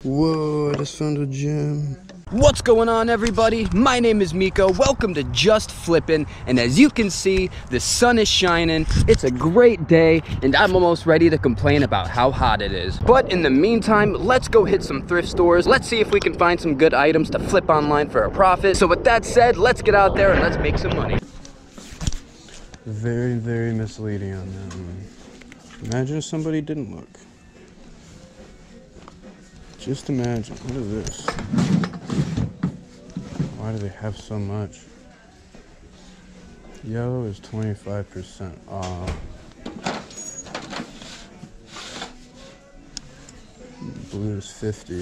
Whoa, I just found a gem. What's going on, everybody? My name is Miko. Welcome to Just Flippin', and as you can see, the sun is shining. It's a great day, and I'm almost ready to complain about how hot it is. But in the meantime, let's go hit some thrift stores. Let's see if we can find some good items to flip online for a profit. So with that said, let's get out there and let's make some money. Very, very misleading on that one. Imagine if somebody didn't look. Just imagine. What is this? Why do they have so much? Yellow is 25% off. Blue is 50.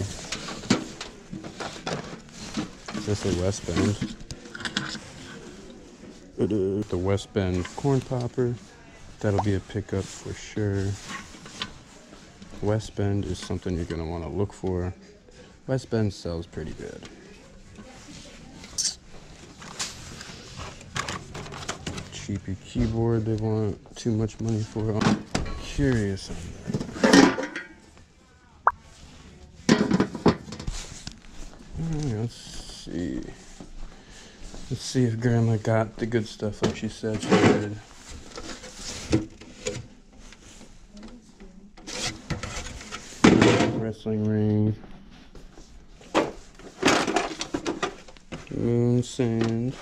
Is this a West Bend? It is the West Bend corn popper. That'll be a pickup for sure. West Bend is something you're gonna want to look for. West Bend sells pretty good. Cheapy keyboard they want too much money for. I'm curious on that. Alright, let's see. Let's see if Grandma got the good stuff like she said she did. Wrestling ring. Moon sand.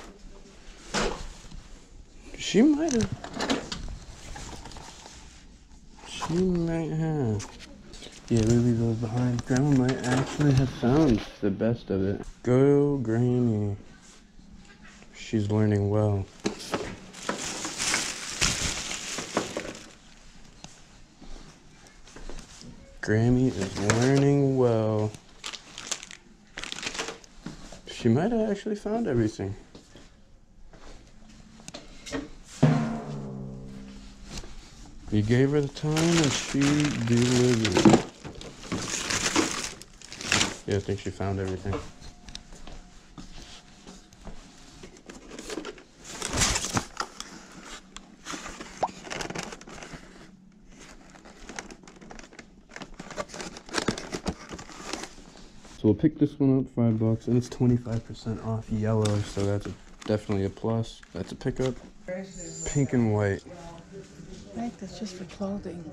She might have. She might have. Yeah, we leave those behind. Grandma might actually have found the best of it. Go, Granny. She's learning well. Grammy is learning well. She might have actually found everything. You gave her the time and she delivered. Yeah, I think she found everything. So we'll pick this one up, $5, and it's 25% off yellow, so that's definitely a plus. That's a pickup. Pink and white. I think that's just for clothing.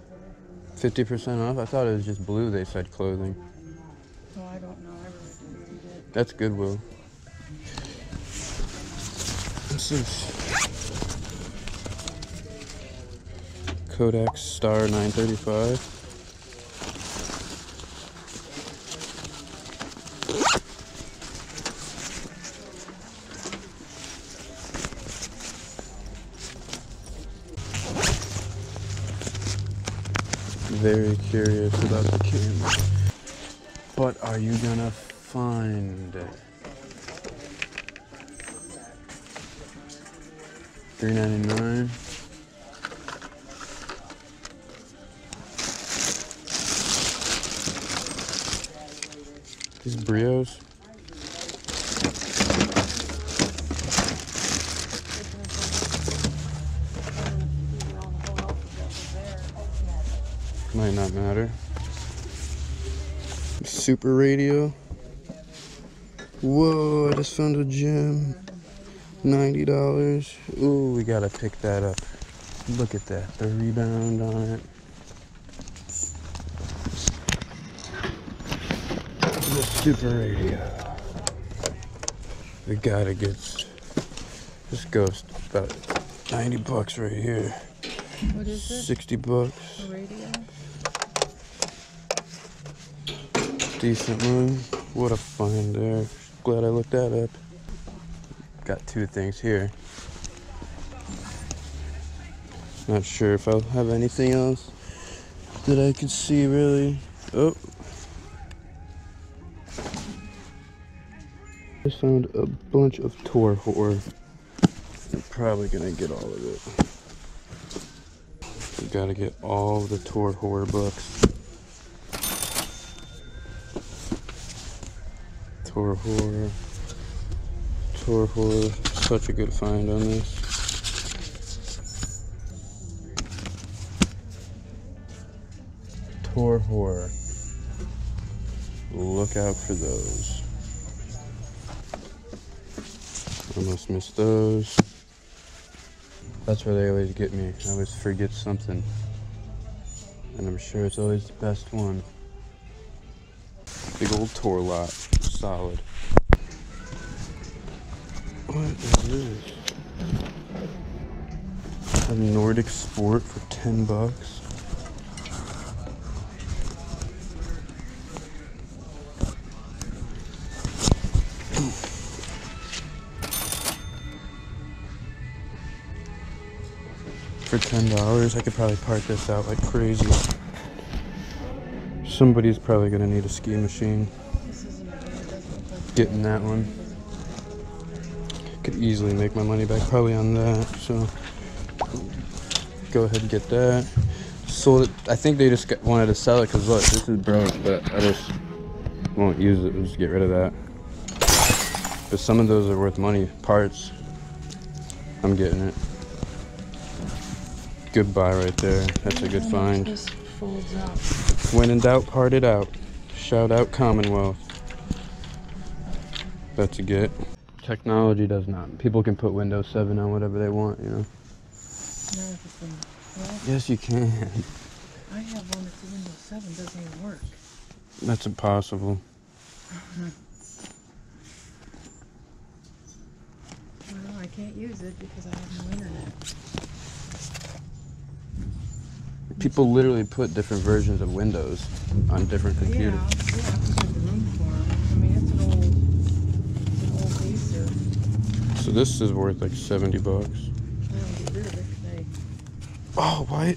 50% off? I thought it was just blue, they said clothing. Oh, I don't know. I really didn't read it. That's Goodwill. This is Kodak Star 935. Very curious about the camera. But are you gonna find it? $3.99. These brios. Might not matter. Super radio. Whoa, I just found a gem. $90. Ooh, we gotta pick that up. Look at that, the rebound on it. The super radio. We gotta get, this goes about 90 bucks right here. What is it? 60 bucks. A radio? Decent one. What a find there. Glad I looked that up. Got two things here. Not sure if I'll have anything else that I could see really. Oh. Just found a bunch of tour horror. I'm probably gonna get all of it. We gotta get all the tour horror books. Tour horror, such a good find on this. Tour horror. look out for those. Almost missed those. That's where they always get me. I always forget something. And I'm sure it's always the best one. Big old tour lot. Solid. What is this? A Nordic Sport for 10 bucks. For $10, I could probably park this out like crazy. Somebody's probably gonna need a ski machine. Getting that one. Could easily make my money back probably on that, so go ahead and get that. Sold it. I think they just wanted to sell it because look, this is broke, but I just won't use it. We'll just get rid of that. But some of those are worth money. Parts. I'm getting it. Good buy right there. That's a good find. Just folds out. When in doubt, part it out. Shout out Commonwealth. That's a get. Technology does not. People can put Windows 7 on whatever they want, you know. Not everything. Well, Yes, you can. I have one that's Windows 7 doesn't even work. That's impossible. Well, I can't use it because I have no internet. People literally put different versions of Windows on different computers. Yeah, I have to make the room for them. I mean, it's an old Acer. So this is worth like 70 bucks. I don't get rid of it today. Oh, why?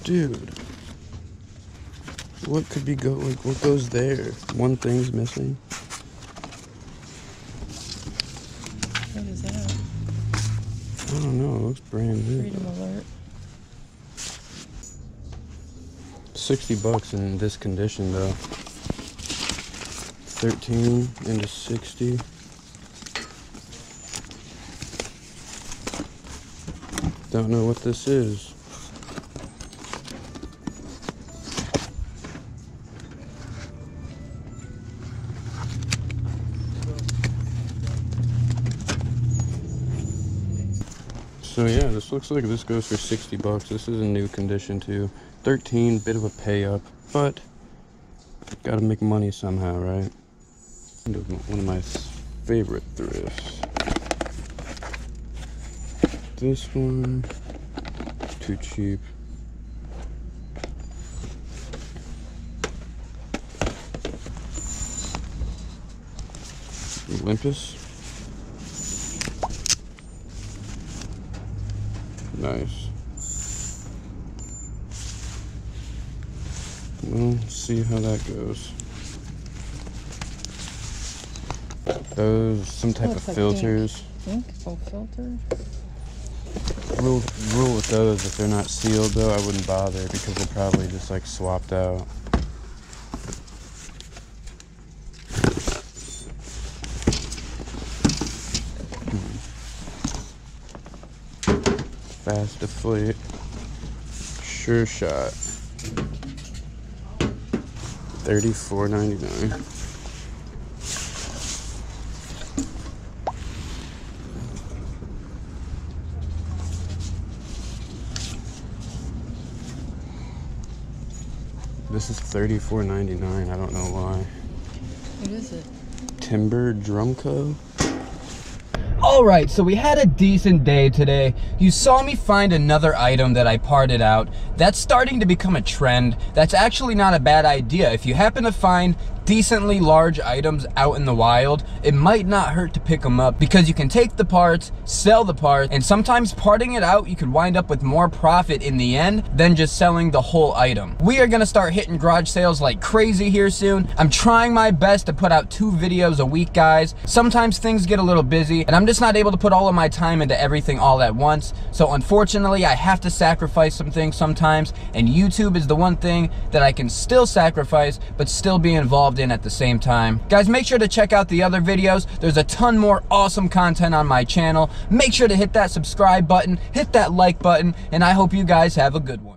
Dude. What could be like what goes there? One thing's missing. What is that? I don't know, it looks brand new. Freedom alert. 60 bucks in this condition though. 13 into 60. Don't know what this is. So yeah, this looks like this goes for 60 bucks. This is a new condition too. 13, bit of a pay up, but gotta make money somehow, right? One of my favorite thrifts. This one, too cheap. Olympus. Nice. We'll see how that goes. Those, some type of filters. Ink? Oh, filter? Rule with those, if they're not sealed though, I wouldn't bother because they're probably just like swapped out. Fast deflate. Sure shot. $34.99. This is $34.99. I don't know why. What is it? Timber Drumco. Alright, so we had a decent day today. You saw me find another item that I parted out. That's starting to become a trend. That's actually not a bad idea. If you happen to find decently large items out in the wild, it might not hurt to pick them up because you can take the parts, sell the parts, and sometimes parting it out, you could wind up with more profit in the end than just selling the whole item. We are gonna start hitting garage sales like crazy here soon. I'm trying my best to put out 2 videos a week, guys. Sometimes things get a little busy and I'm just not able to put all of my time into everything all at once. So unfortunately, I have to sacrifice some things sometimes, and YouTube is the one thing that I can still sacrifice but still be involved in at the same time. Guys, make sure to check out the other videos. There's a ton more awesome content on my channel. Make sure to hit that subscribe button, hit that like button, and I hope you guys have a good one.